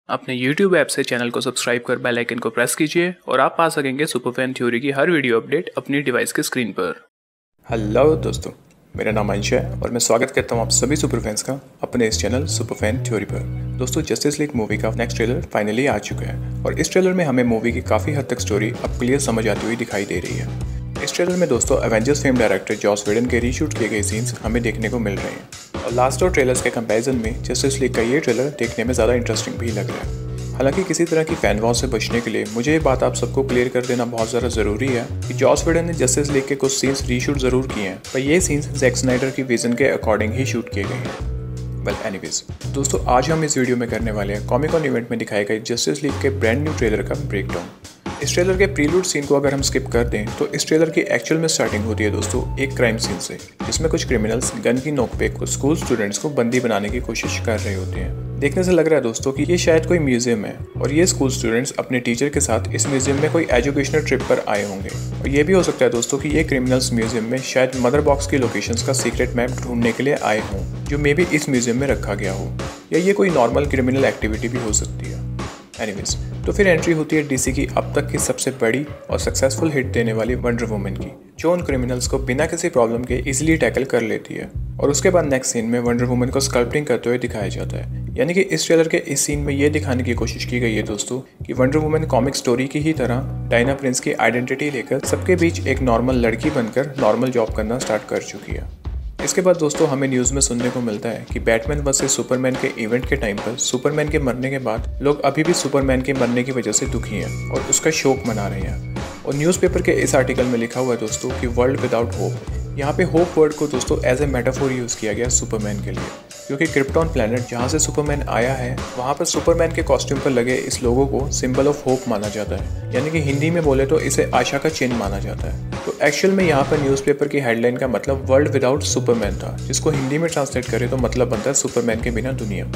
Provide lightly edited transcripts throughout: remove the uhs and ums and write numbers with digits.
अपने YouTube app से channel को सब्सक्राइब कर बेल आइकन को प्रेस कीजिए और आप पा सकेंगे सुपरफैन थ्योरी की हर वीडियो अपडेट अपनी डिवाइस के स्क्रीन पर। हेलो दोस्तों, मेरा नाम अंश है और मैं स्वागत करता हूं आप सभी सुपरफैंस का अपने इस चैनल सुपरफैन थ्योरी पर। दोस्तों, जस्टिस लीग मूवी का नेक्स्ट ट्रेलर फाइनली आ चुका है और इस ट्रेलर में हमें मूवी की काफ़ी हद तक स्टोरी अब क्लियर समझ आती हुई दिखाई दे रही है। इस ट्रेलर में दोस्तों Avengers fame director Joss Whedon के रीशूट किए गए सीन्स हमें देखने को मिल रहे हैं और लास्ट और ट्रेलर्स के कंपैरिजन में जस्टिस लीग का ये ट्रेलर देखने में ज़्यादा इंटरेस्टिंग भी लग रहा है। हालांकि किसी तरह की फैन वॉर से बचने के लिए मुझे ये बात आप सबको क्लियर कर देना बहुत ज़्यादा ज़रूरी है कि जॉस वेडन ने जस्टिस लीग के कुछ सीन्स रीशूट ज़रूर किए हैं, पर ये सीन्स जैक स्नाइडर की विजन के अकॉर्डिंग ही शूट किए गए हैं। वेल एनीवेज दोस्तों, आज हम इस वीडियो में करने वाले हैं कॉमिक कॉन इवेंट में दिखाए गए जस्टिस लीग के ब्रांड न्यू ट्रेलर का ब्रेकडाउन। इस ट्रेलर के प्रीलूड सीन को अगर हम स्किप कर दें तो इस ट्रेलर की एक्चुअल में स्टार्टिंग होती है दोस्तों एक क्राइम सीन से, जिसमें कुछ क्रिमिनल्स गन की नोक पे कुछ स्कूल स्टूडेंट्स को बंदी बनाने की कोशिश कर रहे होते हैं। देखने से लग रहा है दोस्तों कि ये शायद कोई म्यूजियम है और ये स्कूल स्टूडेंट्स अपने टीचर के साथ इस म्यूजियम में कोई एजुकेशनल ट्रिप पर आए होंगे। और ये भी हो सकता है दोस्तों कि ये क्रिमिनल्स म्यूजियम में शायद मदर बॉक्स की लोकेशंस का सीक्रेट मैप ढूंढने के लिए आए हों, जो मे बी इस म्यूजियम में रखा गया हो, या ये कोई नॉर्मल क्रिमिनल एक्टिविटी भी हो सकती है। एनीवेज, तो फिर एंट्री होती है डीसी की अब तक की सबसे बड़ी और सक्सेसफुल हिट देने वाली वंडर वुमन की, जो उन क्रिमिनल्स को बिना किसी प्रॉब्लम के इजीली टैकल कर लेती है। और उसके बाद नेक्स्ट सीन में वंडर वुमन को स्कल्पटिंग करते हुए दिखाया जाता है। यानी कि इस ट्रेलर के इस सीन में ये दिखाने की कोशिश की गई है दोस्तों कि वंडर वुमन कॉमिक स्टोरी की ही तरह डायना प्रिंस की आइडेंटिटी लेकर सबके बीच एक नॉर्मल लड़की बनकर नॉर्मल जॉब करना स्टार्ट कर चुकी है। इसके बाद दोस्तों हमें न्यूज़ में सुनने को मिलता है कि बैटमैन वर्सेस सुपरमैन के इवेंट के टाइम पर सुपरमैन के मरने के बाद लोग अभी भी सुपरमैन के मरने की वजह से दुखी हैं और उसका शोक मना रहे हैं। और न्यूज़पेपर के इस आर्टिकल में लिखा हुआ है दोस्तों कि वर्ल्ड विदाउट होप। यहाँ पे होप वर्ड को दोस्तों एज ए मेटाफोर यूज़ किया गया सुपरमैन के लिए, क्योंकि क्रिप्टॉन प्लैनेट जहाँ से सुपरमैन आया है वहाँ पर सुपरमैन के कॉस्ट्यूम पर लगे इस लोगों को सिंबल ऑफ होप माना जाता है। यानी कि हिंदी में बोले तो इसे आशा का चिन्ह माना जाता है। तो एक्चुअल में यहाँ पर न्यूज़पेपर की हेडलाइन का मतलब वर्ल्ड विदाउट सुपरमैन था, जिसको हिंदी में ट्रांसलेट करें तो मतलब बनता है सुपरमैन के बिना दुनिया।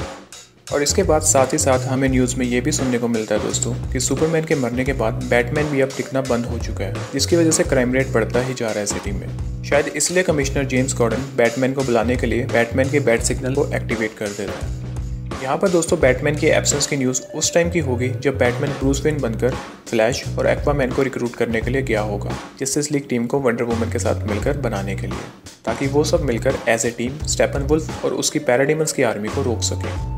और इसके बाद साथ ही साथ हमें न्यूज़ में ये भी सुनने को मिलता है दोस्तों कि सुपरमैन के मरने के बाद बैटमैन भी अब दिखना बंद हो चुका है, जिसकी वजह से क्राइम रेट बढ़ता ही जा रहा है सिटी में। शायद इसलिए कमिश्नर जेम्स गॉर्डन बैटमैन को बुलाने के लिए बैटमैन के बैट सिग्नल को एक्टिवेट कर देता है। यहाँ पर दोस्तों बैटमैन की एब्सेंस की न्यूज़ उस टाइम की होगी जब बैटमैन ब्रूस वेन बनकर फ्लैश और एक्वामैन को रिक्रूट करने के लिए गया होगा जस्टिस लीग टीम को वंडर वुमन के साथ मिलकर बनाने के लिए, ताकि वो सब मिलकर एज ए टीम स्टेपनवुल्फ और उसकी पैराडिमन्स की आर्मी को रोक सके।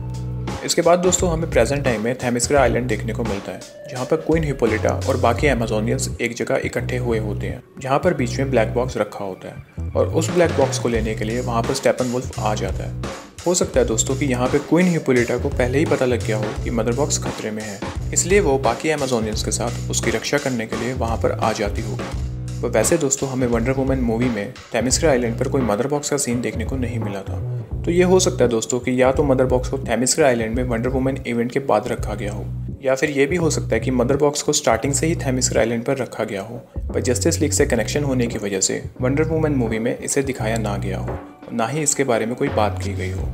इसके बाद दोस्तों हमें प्रेजेंट टाइम में थेमिस्क्रा आइलैंड देखने को मिलता है, जहाँ पर क्वीन हिप्पोलिटा और बाकी अमेजोनियंस एक जगह इकट्ठे हुए होते हैं, जहाँ पर बीच में ब्लैक बॉक्स रखा होता है और उस ब्लैक बॉक्स को लेने के लिए वहाँ पर स्टेपनवुल्फ आ जाता है। हो सकता है दोस्तों कि यहाँ पे क्वीन हिप्पोलिटा को पहले ही पता लग गया हो कि मदर बॉक्स खतरे में है, इसलिए वो बाकी अमेजोनियंस के साथ उसकी रक्षा करने के लिए वहाँ पर आ जाती होगी। तो वैसे दोस्तों हमें वंडर वुमन मूवी में थेमिस्क्रा आइलैंड पर कोई मदर बॉक्स का सीन देखने को नहीं मिला था। तो ये हो सकता है दोस्तों कि या तो मदर बॉक्स को थेमिस्क्रा आइलैंड में वंडर वुमन इवेंट के बाद रखा गया हो, या फिर ये भी हो सकता है कि मदर बॉक्स को स्टार्टिंग से ही थेमिस्क्रा आइलैंड पर रखा गया हो, पर जस्टिस लीग से कनेक्शन होने की वजह से वंडर वुमन मूवी में इसे दिखाया ना गया हो, ना ही इसके बारे में कोई बात की गई हो।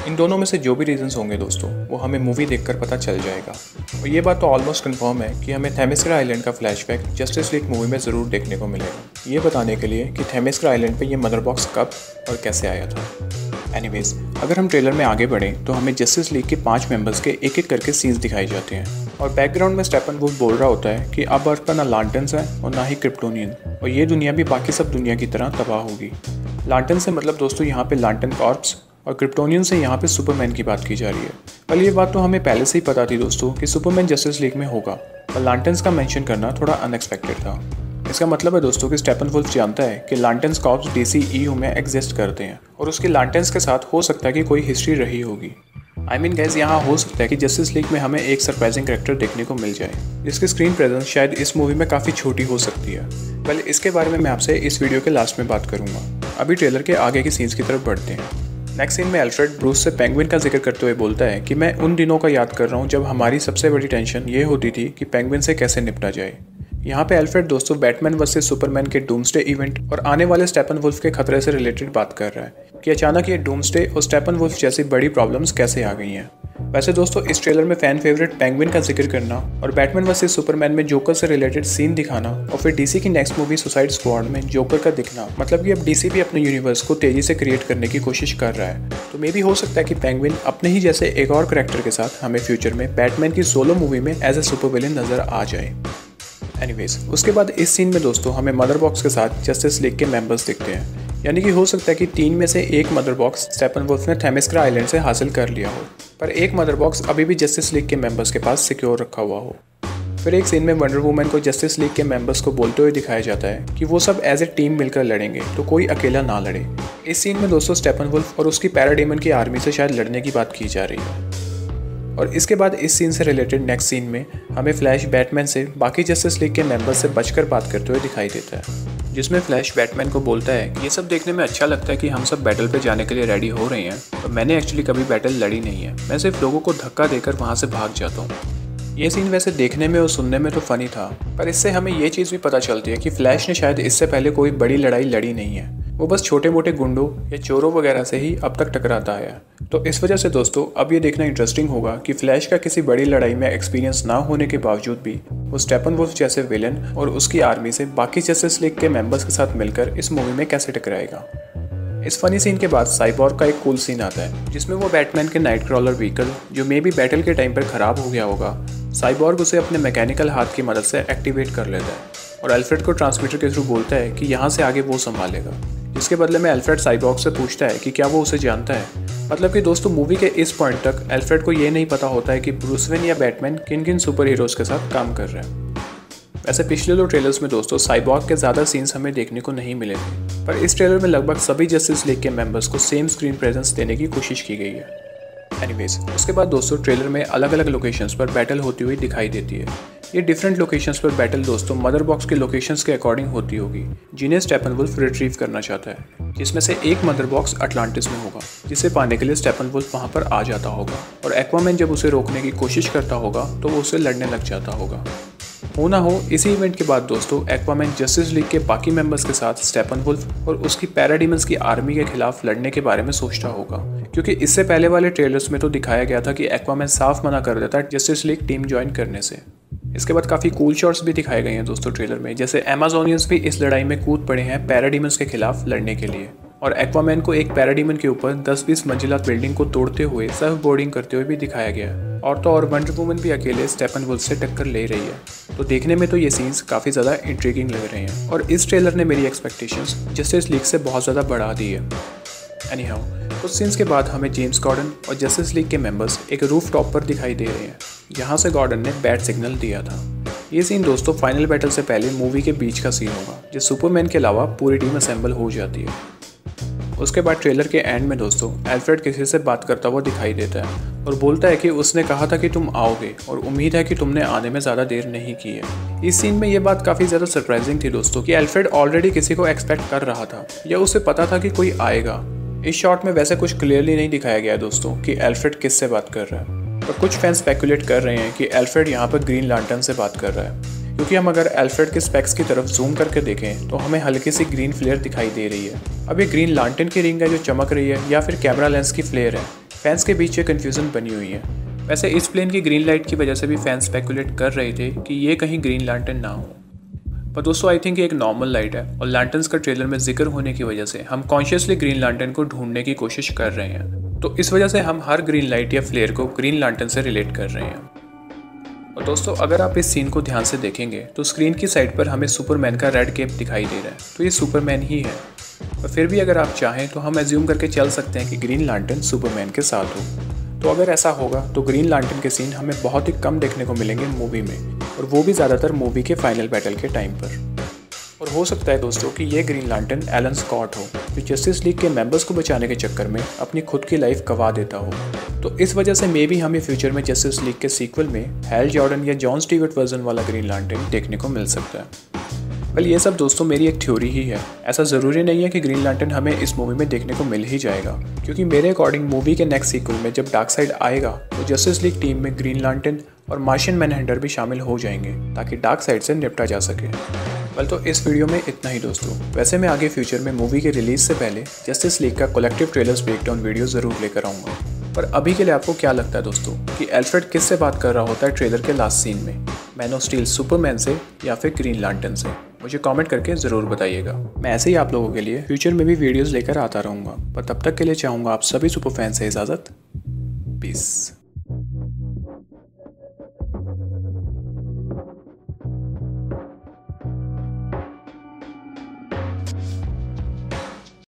इन दोनों में से जो भी रीजंस होंगे दोस्तों वो हमें मूवी देखकर पता चल जाएगा। और ये बात तो ऑलमोस्ट कंफर्म है कि हमें थेमिस्क्रा आइलैंड का फ्लैशबैक जस्टिस लीग मूवी में ज़रूर देखने को मिलेगा, ये बताने के लिए कि थेमिस्क्रा आइलैंड पे ये मदर बॉक्स कब और कैसे आया था। एनीवेज, अगर हम ट्रेलर में आगे बढ़ें तो हमें जस्टिस लीग के 5 मेंबर्स के एक एक करके सीन्स दिखाई जाते हैं और बैकग्राउंड में स्टेपनवुल्फ बोल रहा होता है कि अब अर्थ पर ना लांटन्स है और ना ही क्रिप्टोनियन, और ये दुनिया भी बाकी सब दुनिया की तरह तबाह होगी। लांटन से मतलब दोस्तों यहाँ पे लांटन कॉर्प्स और क्रिप्टोनियन से यहाँ पे सुपरमैन की बात की जा रही है। पर ये बात तो हमें पहले से ही पता थी दोस्तों कि सुपरमैन जस्टिस लीग में होगा, पर लांटन्स का मेंशन करना थोड़ा अनएक्सपेक्टेड था। इसका मतलब है दोस्तों कि स्टेपनवुल्फ जानता है कि लांटन्स कॉर्प्स DCEU में एग्जिस्ट करते हैं और उसकी लांटन्स के साथ हो सकता है कि कोई हिस्ट्री रही होगी। आई मीन गाइस, यहाँ हो सकता है कि जस्टिस लीग में हमें एक सरप्राइजिंग कैरेक्टर देखने को मिल जाए, जिसकी स्क्रीन प्रेजेंस शायद इस मूवी में काफ़ी छोटी हो सकती है। वेल, इसके बारे में मैं आपसे इस वीडियो के लास्ट में बात करूँगा। अभी ट्रेलर के आगे की सीन्स की तरफ बढ़ते हैं। नेक्स्ट सीन में अल्फ्रेड ब्रूस से पेंगुइन का जिक्र करते हुए बोलता है कि मैं उन दिनों का याद कर रहा हूँ जब हमारी सबसे बड़ी टेंशन ये होती थी कि पेंगुइन से कैसे निपटा जाए। यहाँ पे अल्फ्रेड दोस्तों बैटमैन वर्सेस सुपरमैन के डूम्सडे इवेंट और आने वाले स्टेपनवुल्फ के खतरे से रिलेटेड बात कर रहा है कि अचानक ये डूम्सडे और स्टेपनवुल्फ जैसी बड़ी प्रॉब्लम्स कैसे आ गई हैं। वैसे दोस्तों इस ट्रेलर में फैन फेवरेट पेंगुइन का जिक्र करना और बैटमैन वर्सेस सुपरमैन में जोकर से रिलेटेड सीन दिखाना और फिर डीसी की नेक्स्ट मूवी सुसाइड स्क्वाड में जोकर का दिखना, मतलब कि अब डीसी भी अपने यूनिवर्स को तेजी से क्रिएट करने की कोशिश कर रहा है। तो मे भी हो सकता है कि पेंगुइन अपने ही जैसे एक और कैरेक्टर के साथ हमें फ्यूचर में बैटमैन की सोलो मूवी में एज ए सुपर विलेन नजर आ जाए। एनीवेज, उसके बाद इस सीन में दोस्तों हमें मदर बॉक्स के साथ जस्टिस लीग के मेंबर्स दिखते हैं, यानी कि हो सकता है कि 3 में से एक मदर बॉक्स स्टेपनवुल्फ ने थेमिस्क्रा आइलैंड से हासिल कर लिया हो, पर एक मदर बॉक्स अभी भी जस्टिस लीग के मेंबर्स के पास सिक्योर रखा हुआ हो। फिर एक सीन में वंडर वुमन को जस्टिस लीग के मेंबर्स को बोलते हुए दिखाया जाता है कि वो सब एज ए टीम मिलकर लड़ेंगे, तो कोई अकेला ना लड़े। इस सीन में दोस्तों स्टेपनवुल्फ और उसकी पैराडेमन की आर्मी से शायद लड़ने की बात की जा रही है। और इसके बाद इस सीन से रिलेटेड नेक्स्ट सीन में हमें फ्लैश बैटमैन से बाकी जस्टिस लीग के मेंबर्स से बचकर बात करते हुए दिखाई देता है, जिसमें फ्लैश बैटमैन को बोलता है ये सब देखने में अच्छा लगता है कि हम सब बैटल पे जाने के लिए रेडी हो रहे हैं, तो मैंने एक्चुअली कभी बैटल लड़ी नहीं है, मैं सिर्फ लोगों को धक्का देकर वहाँ से भाग जाता हूँ। ये सीन वैसे देखने में और सुनने में तो फनी था, पर इससे हमें ये चीज़ भी पता चलती है कि फ्लैश ने शायद इससे पहले कोई बड़ी लड़ाई लड़ी नहीं है, वो बस छोटे मोटे गुंडों या चोरों वगैरह से ही अब तक टकराता है। तो इस वजह से दोस्तों अब ये देखना इंटरेस्टिंग होगा कि फ्लैश का किसी बड़ी लड़ाई में एक्सपीरियंस ना होने के बावजूद भी वो स्टेपनवुल्फ जैसे विलेन और उसकी आर्मी से बाकी जस्टिस लीग के मेंबर्स के साथ मिलकर इस मूवी में कैसे टकराएगा। इस फनी सीन के बाद साइबॉर्ग का एक कूल सीन आता है, जिसमें वो बैटमैन के नाइट क्रॉलर व्हीकल जो मे बी बैटल के टाइम पर खराब हो गया होगा, साइबॉर्ग उसे अपने मैकेनिकल हाथ की मदद से एक्टिवेट कर लेता है और अल्फ्रेड को ट्रांसमीटर के थ्रू बोलता है कि यहाँ से आगे वो संभालेगा। इसके बदले में अल्फ्रेड साइबॉर्ग से पूछता है कि क्या वो उसे जानता है। मतलब कि दोस्तों मूवी के इस पॉइंट तक अल्फ्रेड को ये नहीं पता होता है कि ब्रूस वेन या बैटमैन किन किन सुपर हीरोज के साथ काम कर रहे हैं। वैसे पिछले 2 ट्रेलर्स में दोस्तों साइबॉर्ग के ज़्यादा सीन्स हमें देखने को नहीं मिले थे, पर इस ट्रेलर में लगभग सभी जस्टिस लीग के मेंबर्स को सेम स्क्रीन प्रेजेंस देने की कोशिश की गई है। एनीवेज, उसके बाद दोस्तों ट्रेलर में अलग अलग लोकेशंस पर बैटल होती हुई दिखाई देती है। ये डिफरेंट लोकेशंस पर बैटल दोस्तों मदर बॉक्स के लोकेशंस के अकॉर्डिंग होती होगी, जिन्हें स्टेपनवुल्फ रिट्रीव करना चाहता है, जिसमें से एक मदर बॉक्स अटलांटिस में होगा, जिसे पाने के लिए स्टेपनवुल्फ वहां पर आ जाता होगा और एक्वामैन जब उसे रोकने की कोशिश करता होगा तो वो उसे लड़ने लग जाता होगा। हो ना हो इसी इवेंट के बाद दोस्तों एक्वामैन जस्टिस लीग के बाकी मेंबर्स के साथ स्टेपनवुल्फ और उसकी पैराडीमंस की आर्मी के खिलाफ लड़ने के बारे में सोचता होगा, क्योंकि इससे पहले वाले ट्रेलर्स में तो दिखाया गया था कि एक्वामैन साफ मना कर देता है जस्टिस लीग टीम ज्वाइन करने से। इसके बाद काफ़ी कूल शॉट्स भी दिखाए गए हैं दोस्तों ट्रेलर में, जैसे अमेज़ोनियंस भी इस लड़ाई में कूद पड़े हैं पैराडीमंस के खिलाफ लड़ने के लिए, और एक्वामैन को एक पैराडीमन के ऊपर 10-20 मंजिला बिल्डिंग को तोड़ते हुए सर्फ बोर्डिंग करते हुए भी दिखाया गया है। और तो और वंडर वुमन भी अकेले स्टेपनवुल्फ से टक्कर ले रही है। तो देखने में तो ये सीन्स काफ़ी ज़्यादा इंट्रिगिंग लग रहे हैं और इस ट्रेलर ने मेरी एक्सपेक्टेशंस जस्टिस लीग से बहुत ज़्यादा बढ़ा दी है। एनीहाउ, कुछ सीन्स के बाद हमें जेम्स गॉर्डन और जस्टिस लीग के मेंबर्स एक रूफ टॉप पर दिखाई दे रहे हैं, जहाँ से गॉर्डन ने बैट सिग्नल दिया था। ये सीन दोस्तों फाइनल बैटल से पहले मूवी के बीच का सीन होगा, जो सुपरमैन के अलावा पूरी टीम असेंबल हो जाती है। उसके बाद ट्रेलर के एंड में दोस्तों अल्फ्रेड किसी से बात करता हुआ दिखाई देता है और बोलता है कि उसने कहा था कि तुम आओगे और उम्मीद है कि तुमने आने में ज़्यादा देर नहीं की है। इस सीन में ये बात काफ़ी ज़्यादा सरप्राइजिंग थी दोस्तों कि अल्फ्रेड ऑलरेडी किसी को एक्सपेक्ट कर रहा था या उसे पता था कि कोई आएगा। इस शॉट में वैसे कुछ क्लियरली नहीं दिखाया गया दोस्तों कि अल्फ्रेड किससे बात कर रहा है, पर कुछ फैंस स्पेकुलेट कर रहे हैं कि अल्फ्रेड यहाँ पर ग्रीन लैंटर्न से बात कर रहा है, क्योंकि हम अगर अल्फ्रेड के स्पेक्स की तरफ जूम करके देखें तो हमें हल्की सी ग्रीन फ्लेयर दिखाई दे रही है। अब ये ग्रीन लैंटर्न की रिंग है जो चमक रही है या फिर कैमरा लेंस की फ्लेयर है, फैंस के बीच ये कन्फ्यूजन बनी हुई है। वैसे इस प्लेन की ग्रीन लाइट की वजह से भी फैंस स्पेकुलेट कर रहे थे कि ये कहीं ग्रीन लैंटर्न ना हो, पर दोस्तों आई थिंक ये एक नॉर्मल लाइट है और लैंटर्न्स का ट्रेलर में जिक्र होने की वजह से हम कॉन्शियसली ग्रीन लैंटर्न को ढूंढने की कोशिश कर रहे हैं, तो इस वजह से हम हर ग्रीन लाइट या फ्लेयर को ग्रीन लैंटर्न से रिलेट कर रहे हैं। और दोस्तों अगर आप इस सीन को ध्यान से देखेंगे तो स्क्रीन की साइड पर हमें सुपरमैन का रेड केप दिखाई दे रहा है, तो ये सुपरमैन ही है। पर फिर भी अगर आप चाहें तो हम एज्यूम करके चल सकते हैं कि ग्रीन लैंटर्न सुपरमैन के साथ हो। तो अगर ऐसा होगा तो ग्रीन लैंटर्न के सीन हमें बहुत ही कम देखने को मिलेंगे मूवी में, और वो भी ज़्यादातर मूवी के फाइनल बैटल के टाइम पर। और हो सकता है दोस्तों कि ये ग्रीन लैंटर्न एलन स्कॉट हो, जो जस्टिस लीग के मेंबर्स को बचाने के चक्कर में अपनी खुद की लाइफ गंवा देता हो। तो इस वजह से मे भी हमें फ्यूचर में जस्टिस लीग के सीक्वल में हैल जॉर्डन या जॉन स्टीवर्ट वर्जन वाला ग्रीन लैंटर्न देखने को मिल सकता है। वेल ये सब दोस्तों मेरी एक थ्योरी ही है, ऐसा ज़रूरी नहीं है कि ग्रीन लैंटर्न हमें इस मूवी में देखने को मिल ही जाएगा, क्योंकि मेरे अकॉर्डिंग मूवी के नेक्स्ट सीक्वल में जब डार्कसाइड आएगा तो जस्टिस लीग टीम में ग्रीन लैंटर्न और मार्शियन मैनहंटर भी शामिल हो जाएंगे ताकि डार्कसाइड से निपटा जा सके। वेल तो इस वीडियो में इतना ही दोस्तों। वैसे मैं आगे फ्यूचर में मूवी के रिलीज से पहले जस्टिस लीग का कलेक्टिव ट्रेलर्स ब्रेकडाउन वीडियो ज़रूर लेकर आऊँगा। पर अभी के लिए आपको क्या लगता है दोस्तों कि एल्फ्रेड किससे बात कर रहा होता है ट्रेलर के लास्ट सीन में, मैन ऑफ स्टील सुपरमैन से या फिर ग्रीन लैंटर्न से? मुझे कमेंट करके ज़रूर बताइएगा। मैं ऐसे ही आप लोगों के लिए फ्यूचर में भी वीडियोस लेकर आता रहूँगा, पर तब तक के लिए चाहूँगा आप सभी सुपर फैन से इजाज़त। पीस।